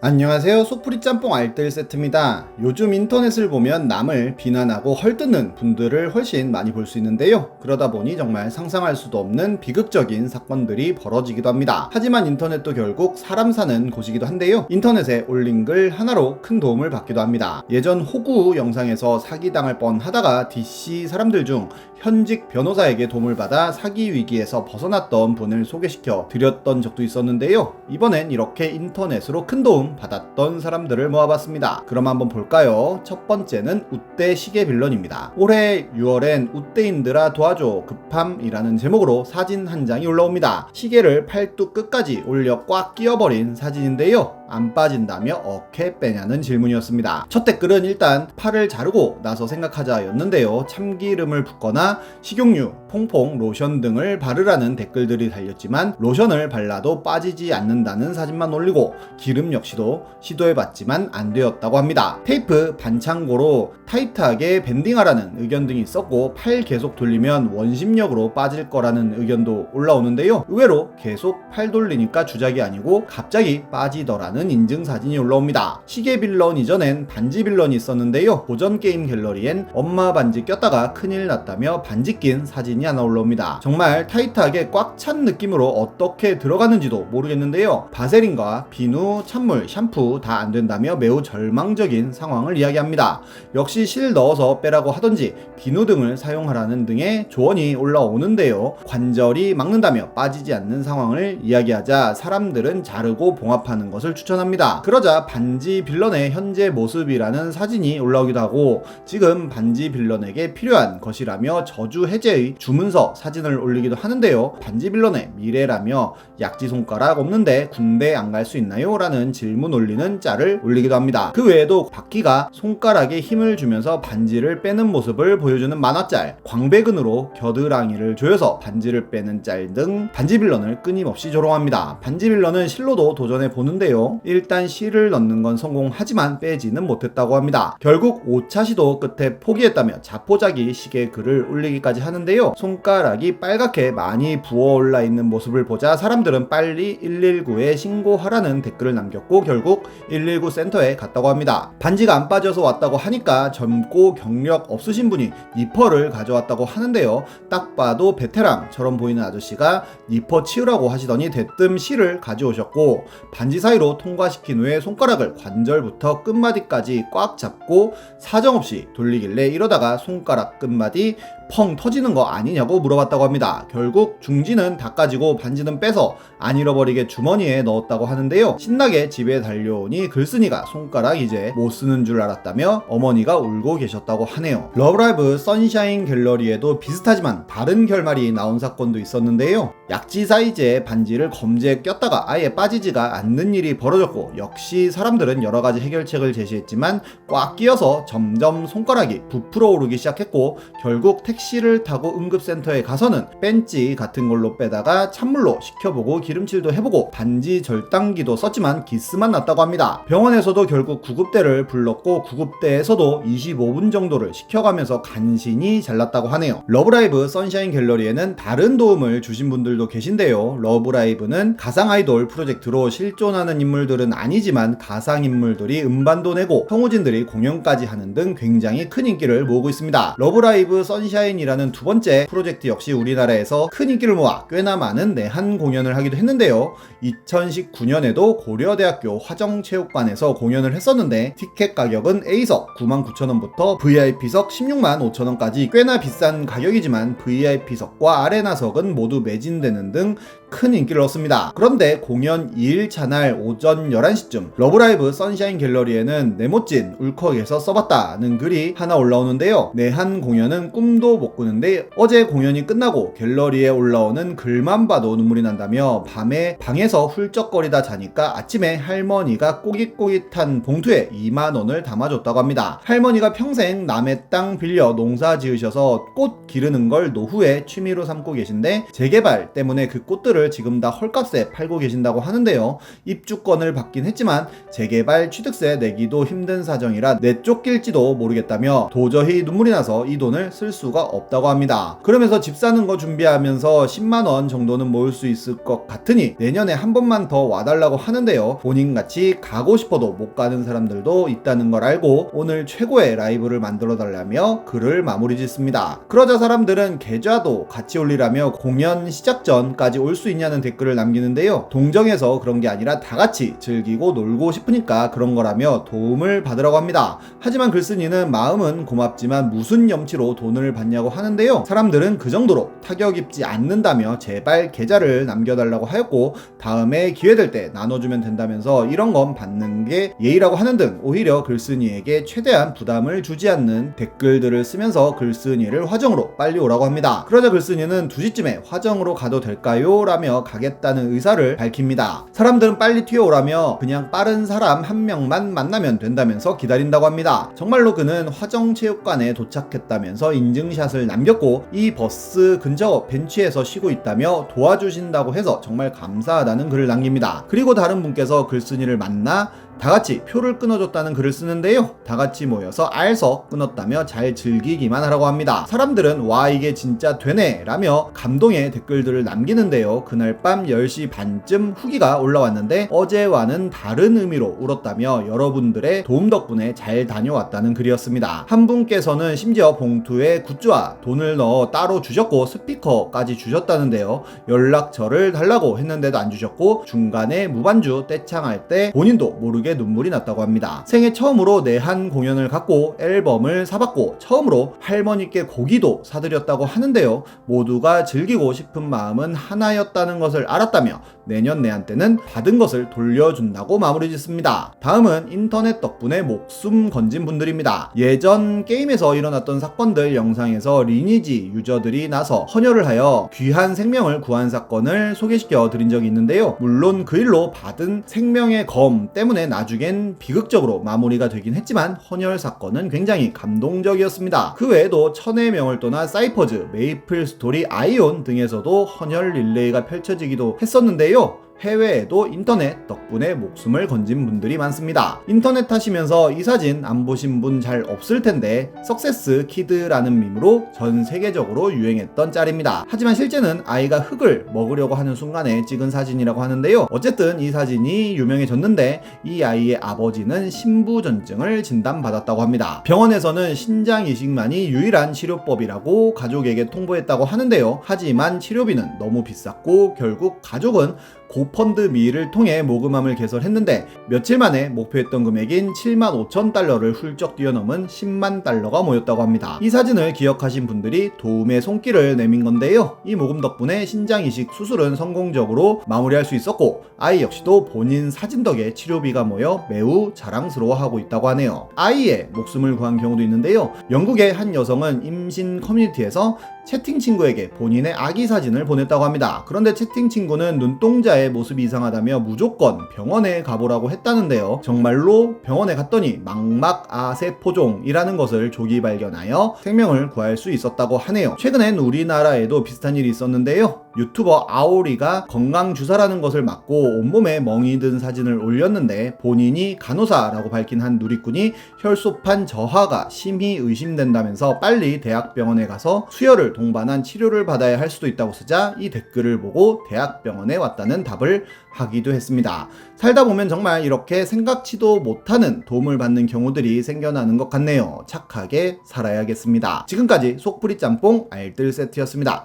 안녕하세요. 속풀이 짬뽕 알뜰 세트입니다. 요즘 인터넷을 보면 남을 비난하고 헐뜯는 분들을 훨씬 많이 볼 수 있는데요. 그러다 보니 정말 상상할 수도 없는 비극적인 사건들이 벌어지기도 합니다. 하지만 인터넷도 결국 사람 사는 곳이기도 한데요. 인터넷에 올린 글 하나로 큰 도움을 받기도 합니다. 예전 호구 영상에서 사기당할 뻔하다가 DC 사람들 중 현직 변호사에게 도움을 받아 사기 위기에서 벗어났던 분을 소개시켜 드렸던 적도 있었는데요. 이번엔 이렇게 인터넷으로 큰 도움 받았던 사람들을 모아봤습니다. 그럼 한번 볼까요? 첫 번째는 웃대 시계 빌런입니다. 올해 6월엔 웃대인들아 도와줘 급함이라는 제목으로 사진 한 장이 올라옵니다. 시계를 팔뚝 끝까지 올려 꽉 끼워버린 사진인데요. 안 빠진다며 어떻게 빼냐는 질문이었습니다. 첫 댓글은 일단 팔을 자르고 나서 생각하자였는데요. 참기름을 붓거나 식용유, 퐁퐁, 로션 등을 바르라는 댓글들이 달렸지만 로션을 발라도 빠지지 않는다는 사진만 올리고 기름 역시도 시도해봤지만 안 되었다고 합니다. 테이프 반창고로 타이트하게 밴딩하라는 의견 등이 있었고 팔 계속 돌리면 원심력으로 빠질 거라는 의견도 올라오는데요. 의외로 계속 팔 돌리니까 주작이 아니고 갑자기 빠지더라는 인증 사진이 올라옵니다. 시계 빌런 이전엔 반지 빌런이 있었는데요. 고전 게임 갤러리엔 엄마 반지 꼈다가 큰일 났다며 반지 낀 사진이 하나 올라옵니다. 정말 타이트하게 꽉 찬 느낌으로 어떻게 들어가는지도 모르겠는데요. 바세린과 비누, 찬물, 샴푸 다 안 된다며 매우 절망적인 상황을 이야기합니다. 역시 실 넣어서 빼라고 하던지 비누 등을 사용하라는 등의 조언이 올라오는데요. 관절이 막는다며 빠지지 않는 상황을 이야기하자 사람들은 자르고 봉합하는 것을 추천합니다. 그러자 반지 빌런의 현재 모습이라는 사진이 올라오기도 하고 지금 반지 빌런에게 필요한 것이라며 저주 해제의 주문서 사진을 올리기도 하는데요. 반지 빌런의 미래라며 약지 손가락 없는데 군대 안 갈 수 있나요? 라는 질문 올리는 짤을 올리기도 합니다. 그 외에도 바퀴가 손가락에 힘을 주면서 반지를 빼는 모습을 보여주는 만화짤, 광배근으로 겨드랑이를 조여서 반지를 빼는 짤 등 반지 빌런을 끊임없이 조롱합니다. 반지 빌런은 실로도 도전해 보는데요. 일단 실을 넣는 건 성공하지만 빼지는 못했다고 합니다. 결국 5차 시도 끝에 포기했다며 자포자기 시계 글을 올리기까지 하는데요. 손가락이 빨갛게 많이 부어올라 있는 모습을 보자 사람들은 빨리 119에 신고하라는 댓글을 남겼고 결국 119 센터에 갔다고 합니다. 반지가 안 빠져서 왔다고 하니까 젊고 경력 없으신 분이 니퍼를 가져왔다고 하는데요. 딱 봐도 베테랑처럼 보이는 아저씨가 니퍼 치우라고 하시더니 대뜸 실을 가져오셨고 반지 사이로 통과시킨 후에 손가락을 관절부터 끝마디까지 꽉 잡고 사정없이 돌리길래 이러다가 손가락 끝마디 펑 터지는 거 아니냐고 물어봤다고 합니다. 결국 중지는 닦아지고 반지는 빼서 안 잃어버리게 주머니에 넣었다고 하는데요. 신나게 집에 달려오니 글쓴이가 손가락 이제 못 쓰는 줄 알았다며 어머니가 울고 계셨다고 하네요. 러브라이브 선샤인 갤러리에도 비슷하지만 다른 결말이 나온 사건도 있었는데요. 약지 사이즈의 반지를 검지에 꼈다가 아예 빠지지가 않는 일이 벌어졌고 역시 사람들은 여러가지 해결책을 제시했지만 꽉 끼어서 점점 손가락이 부풀어 오르기 시작했고 결국 택시를 타고 응급센터에 가서는 벤치 같은 걸로 빼다가 찬물로 식혀보고 기름칠도 해보고 반지 절단기도 썼지만 기스만 났다고 합니다. 병원에서도 결국 구급대를 불렀고 구급대에서도 25분 정도를 식혀가면서 간신히 잘났다고 하네요. 러브라이브 선샤인 갤러리에는 다른 도움을 주신 분들도 계신데요. 러브라이브는 가상 아이돌 프로젝트로 실존하는 인물들은 아니지만 가상 인물들이 음반도 내고 성우진들이 공연까지 하는 등 굉장히 큰 인기를 모으고 있습니다. 러브라이브 선샤인이라는 두 번째 프로젝트 역시 우리나라에서 큰 인기를 모아 꽤나 많은 내한 공연을 하기도 했는데요. 2019년에도 고려대학교 화정체육관에서 공연을 했었는데 티켓 가격은 A석 99,000원부터 VIP석 165,000원까지 꽤나 비싼 가격이지만 VIP석과 아레나석은 모두 매진되는 등 큰 인기를 얻습니다. 그런데 공연 2일차 날 오전 11시쯤 러브라이브 선샤인 갤러리에는 네모찐 울컥에서 써봤다는 글이 하나 올라오는데요. 내한 공연은 꿈도 못 꾸는데 어제 공연이 끝나고 갤러리에 올라오는 글만 봐도 눈물이 난다며 밤에 방에서 훌쩍거리다 자니까 아침에 할머니가 꼬깃꼬깃한 봉투에 2만원을 담아줬다고 합니다. 할머니가 평생 남의 땅 빌려 농사 지으셔서 꽃 기르는 걸 노후에 취미로 삼고 계신데 재개발 때문에 그 꽃들을 건물들을 지금 다 헐값에 팔고 계신다고 하는데요. 입주권을 받긴 했지만 재개발 취득세 내기도 힘든 사정이라 내쫓길지도 모르겠다며 도저히 눈물이 나서 이 돈을 쓸 수가 없다고 합니다. 그러면서 집 사는 거 준비하면서 10만원 정도는 모을 수 있을 것 같으니 내년에 한 번만 더 와달라고 하는데요. 본인같이 가고 싶어도 못 가는 사람들도 있다는 걸 알고 오늘 최고의 라이브를 만들어 달라며 글을 마무리 짓습니다. 그러자 사람들은 계좌도 같이 올리라며 공연 시작 전까지 올 수 있냐는 댓글을 남기는데요. 동정해서 그런 게 아니라 다 같이 즐기고 놀고 싶으니까 그런 거라며 도움을 받으라고 합니다. 하지만 글쓴이는 마음은 고맙지만 무슨 염치로 돈을 받냐고 하는데요. 사람들은 그 정도로 타격 입지 않는다며 제발 계좌를 남겨달라고 하였고 다음에 기회될 때 나눠주면 된다면서 이런 건 받는 게 예의라고 하는 등 오히려 글쓴이에게 최대한 부담을 주지 않는 댓글들을 쓰면서 글쓴이를 화정으로 빨리 오라고 합니다. 그러자 글쓴이는 2시쯤에 화정으로 가도 될까요? 라며 가겠다는 의사를 밝힙니다. 사람들은 빨리 튀어오라며 그냥 빠른 사람 한 명만 만나면 된다면서 기다린다고 합니다. 정말로 그는 화정체육관에 도착했다면서 인증샷을 남겼고 이 버스 근처 벤치에서 쉬고 있다며 도와주신다고 해서 정말 감사하다는 글을 남깁니다. 그리고 다른 분께서 글쓴이를 만나 다같이 표를 끊어줬다는 글을 쓰는데요. 다같이 모여서 알석 끊었다며 잘 즐기기만 하라고 합니다. 사람들은 와 이게 진짜 되네 라며 감동의 댓글들을 남기는데요. 그날 밤 10시 반쯤 후기가 올라왔는데 어제와는 다른 의미로 울었다며 여러분들의 도움 덕분에 잘 다녀왔다는 글이었습니다. 한 분께서는 심지어 봉투에 굿즈와 돈을 넣어 따로 주셨고 스피커까지 주셨다는데요. 연락처를 달라고 했는데도 안 주셨고 중간에 무반주 떼창할 때 본인도 모르게 눈물이 났다고 합니다. 생애 처음으로 내한 공연을 갖고 앨범을 사봤고 처음으로 할머니께 고기도 사드렸다고 하는데요. 모두가 즐기고 싶은 마음은 하나였다는 것을 알았다며 내년 내한 때는 받은 것을 돌려준다고 마무리 짓습니다. 다음은 인터넷 덕분에 목숨 건진 분들입니다. 예전 게임에서 일어났던 사건들 영상에서 리니지 유저들이 나서 헌혈을 하여 귀한 생명을 구한 사건을 소개시켜 드린 적이 있는데요. 물론 그 일로 받은 생명의 검 때문에 나중엔 비극적으로 마무리가 되긴 했지만 헌혈 사건은 굉장히 감동적이었습니다. 그 외에도 천의 명을 떠나 사이퍼즈, 메이플 스토리, 아이온 등에서도 헌혈 릴레이가 펼쳐지기도 했었는데요. 해외에도 인터넷 덕분에 목숨을 건진 분들이 많습니다. 인터넷 하시면서 이 사진 안 보신 분 잘 없을 텐데 석세스 키드라는 밈으로 전 세계적으로 유행했던 짤입니다. 하지만 실제는 아이가 흙을 먹으려고 하는 순간에 찍은 사진이라고 하는데요. 어쨌든 이 사진이 유명해졌는데 이 아이의 아버지는 신부전증을 진단받았다고 합니다. 병원에서는 신장 이식만이 유일한 치료법이라고 가족에게 통보했다고 하는데요. 하지만 치료비는 너무 비쌌고 결국 가족은 고펀드미를 통해 모금함을 개설했는데 며칠 만에 목표했던 금액인 75,000달러를 훌쩍 뛰어넘은 10만 달러가 모였다고 합니다. 이 사진을 기억하신 분들이 도움의 손길을 내민 건데요. 이 모금 덕분에 신장 이식 수술은 성공적으로 마무리할 수 있었고 아이 역시도 본인 사진 덕에 치료비가 모여 매우 자랑스러워하고 있다고 하네요. 아이의 목숨을 구한 경우도 있는데요. 영국의 한 여성은 임신 커뮤니티에서 채팅 친구에게 본인의 아기 사진을 보냈다고 합니다. 그런데 채팅 친구는 눈동자의 모습이 이상하다며 무조건 병원에 가보라고 했다는데요. 정말로 병원에 갔더니 망막아세포종이라는 것을 조기 발견하여 생명을 구할 수 있었다고 하네요. 최근엔 우리나라에도 비슷한 일이 있었는데요. 유튜버 아오리가 건강주사라는 것을 맞고 온몸에 멍이 든 사진을 올렸는데 본인이 간호사라고 밝힌 한 누리꾼이 혈소판 저하가 심히 의심된다면서 빨리 대학병원에 가서 수혈을 동반한 치료를 받아야 할 수도 있다고 쓰자 이 댓글을 보고 대학병원에 왔다는 답을 하기도 했습니다. 살다 보면 정말 이렇게 생각지도 못하는 도움을 받는 경우들이 생겨나는 것 같네요. 착하게 살아야겠습니다. 지금까지 속풀이 짬뽕 알뜰 세트였습니다.